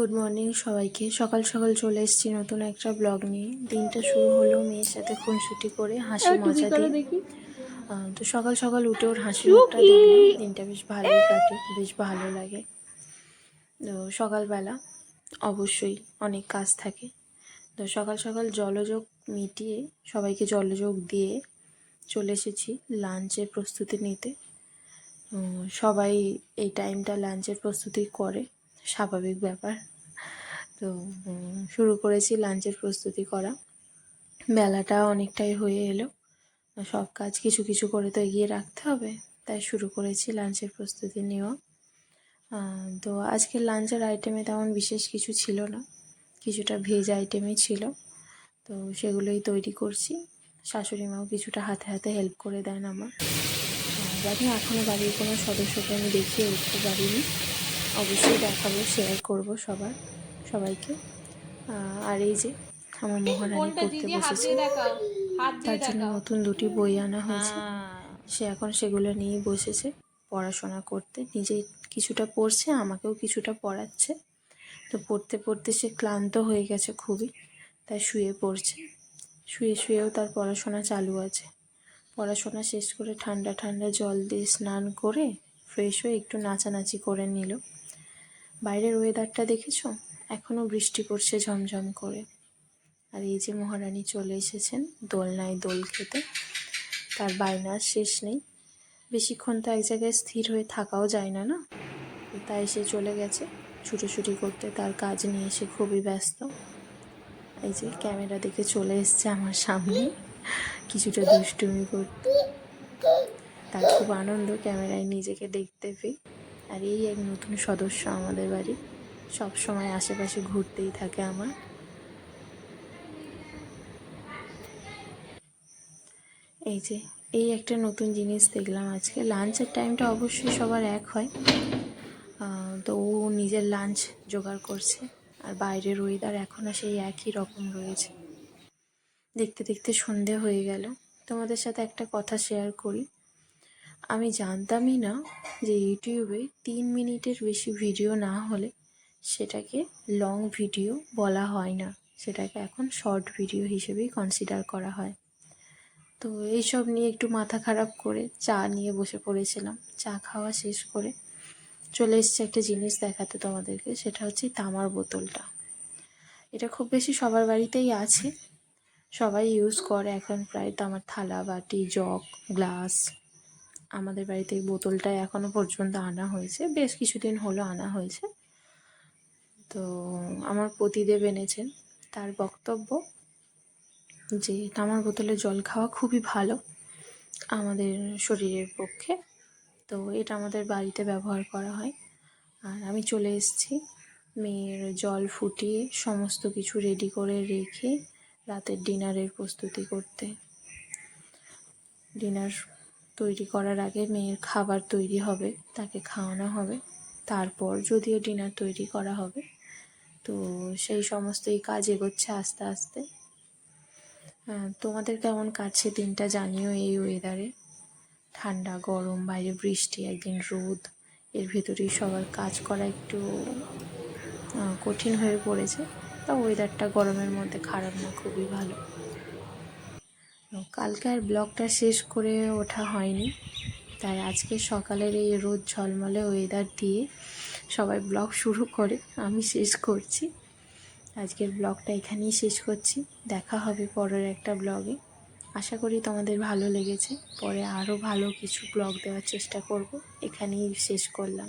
Good morning সবাইকে। সকাল সকাল চলে এসেছি নতুন একটা ব্লগ নিয়ে। দিনটা শুরু হলো মেয়ের সাথে খুনসুটি করে, হাসি মজা দিয়ে। তো সকাল সকাল উঠে ওর হাসি মুখটা দেখলাম, দিনটা বেশ ভালোই কাটে, বেশ ভালো লাগে। তো সকালবেলা অবশ্যই অনেক কাজ থাকে। তো সকাল সকাল জলযোগ মিটিয়ে সবাইকে জলযোগ দিয়ে চলে এসেছি লাঞ্চের প্রস্তুতি নিতে। সবাই এই টাইমটা লাঞ্চের প্রস্তুতি করে, স্বাভাবিক ব্যাপার। তো শুরু করেছি লাঞ্চের প্রস্তুতি করা। বেলাটা অনেকটাই হয়ে এলো, সব কাজ কিছু কিছু করে তো এগিয়ে রাখতে হবে, তাই শুরু করেছি লাঞ্চের প্রস্তুতি নেওয়া। তো আজকের লাঞ্চের আইটেমে তেমন বিশেষ কিছু ছিল না, কিছুটা ভেজ আইটেমই ছিল। তো সেগুলোই তৈরি করছি। শাশুড়ি মাও কিছুটা হাতে হাতে হেল্প করে দেন আমার। জানি এখনও বাড়ির কোনো সদস্যকে আমি দেখিয়ে উঠতে পারিনি, অবশ্যই দেখাবো, শেয়ার করব সবাইকে। আর এই যে আমার মহারানী পড়তে বসেছে, তার জন্য নতুন দুটি বই আনা হয়েছে। সে এখন সেগুলো নিয়েই বসেছে পড়াশোনা করতে। নিজেই কিছুটা পড়ছে, আমাকেও কিছুটা পড়াচ্ছে। তো পড়তে পড়তে সে ক্লান্ত হয়ে গেছে খুবই, তাই শুয়ে পড়ছে। শুয়ে শুয়েও তার পড়াশোনা চালু আছে। পড়াশোনা শেষ করে ঠান্ডা ঠান্ডা জল দিয়ে স্নান করে ফ্রেশ হয়ে একটু নাচানাচি করে নিল। বাইরের ওয়েদারটা দেখেছো? এখনও বৃষ্টি পড়ছে ঝমঝম করে। আর এই যে মহারানী চলে এসেছেন দোলনায় দোল খেতে। তার বায়নার শেষ নেই, বেশিক্ষণ তো এক জায়গায় স্থির হয়ে থাকাও যায় না, তাই সে চলে গেছে ছুটোছুটি করতে, তার কাজ নিয়ে সে খুবই ব্যস্ত। এই যে ক্যামেরা দেখে চলে এসছে আমার সামনে কিছুটা দুষ্টুমি করতে। তার খুব আনন্দ ক্যামেরায় নিজেকে দেখতে পেয়ে। আর এই এক নতুন সদস্য আমাদের বাড়ি, সব সময় আশেপাশে ঘুরতেই থাকে আমার। এই একটা নতুন জিনিস দেখলাম আজকে। লাঞ্চের টাইমটা অবশ্যই সবার এক হয়, তো ও নিজের লাঞ্চ জোগাড় করছে। আর বাইরের ওয়েদার এখনও সেই একই রকম রয়েছে। দেখতে দেখতে সন্ধে হয়ে গেল। তোমাদের সাথে একটা কথা শেয়ার করি। আমি জানতামই না যে ইউটিউবে 3 মিনিটের বেশি ভিডিও না হলে সেটাকে লং ভিডিও বলা হয় না, সেটাকে এখন শর্ট ভিডিও হিসেবেই কনসিডার করা হয়। তো এইসব নিয়ে একটু মাথা খারাপ করে চা নিয়ে বসে পড়েছিলাম। চা খাওয়া শেষ করে চলে এসেছে একটা জিনিস দেখাতে তোমাদেরকে, সেটা হচ্ছে তামার বোতলটা। এটা খুব বেশি সবার বাড়িতেই আছে, সবাই ইউজ করে এখন প্রায়। তামার থালা, বাটি, জগ, গ্লাস। আমাদের বাড়িতে এই বোতলটাই এখনও পর্যন্ত আনা হয়েছে, বেশ কিছুদিন হলো আনা হয়েছে। তো আমার পতিদেব এনেছেন। তার বক্তব্য যে তামার বোতলে জল খাওয়া খুবই ভালো আমাদের শরীরের পক্ষে। তো এটা আমাদের বাড়িতে ব্যবহার করা হয়। আর আমি চলে এসেছি মেয়ের জল ফুটিয়ে সমস্ত কিছু রেডি করে রেখে রাতের ডিনারের প্রস্তুতি করতে। ডিনার তৈরি করার আগে মেয়ের খাবার তৈরি হবে, তাকে খাওয়ানো হবে, তারপর যদিও ডিনার তৈরি করা হবে। তো সেই সমস্তই কাজ এগোচ্ছে আস্তে আস্তে। তোমাদের কেমন কাটছে দিনটা জানিও এই ওয়েদারে। ঠান্ডা গরম, বাইরে বৃষ্টি, একদিন রোদ, এর ভেতরেই সবার কাজ করা একটু কঠিন হয়ে পড়েছে। তা ওয়েদারটা গরমের মধ্যে খারাপ না, খুবই ভালো। কালকে আর ব্লগটা শেষ করে ওঠা হয়নি, তাই আজকে সকালের এই রোদ ঝলমলে ওয়েদার দিয়ে সবাই ব্লগ শুরু করে, আমি শেষ করছি। আজকের ব্লগটা এখানেই শেষ করছি। দেখা হবে পরের একটা ব্লগে। আশা করি তোমাদের ভালো লেগেছে। পরে আরও ভালো কিছু ব্লগ দেওয়ার চেষ্টা করব। এখানেই শেষ করলাম।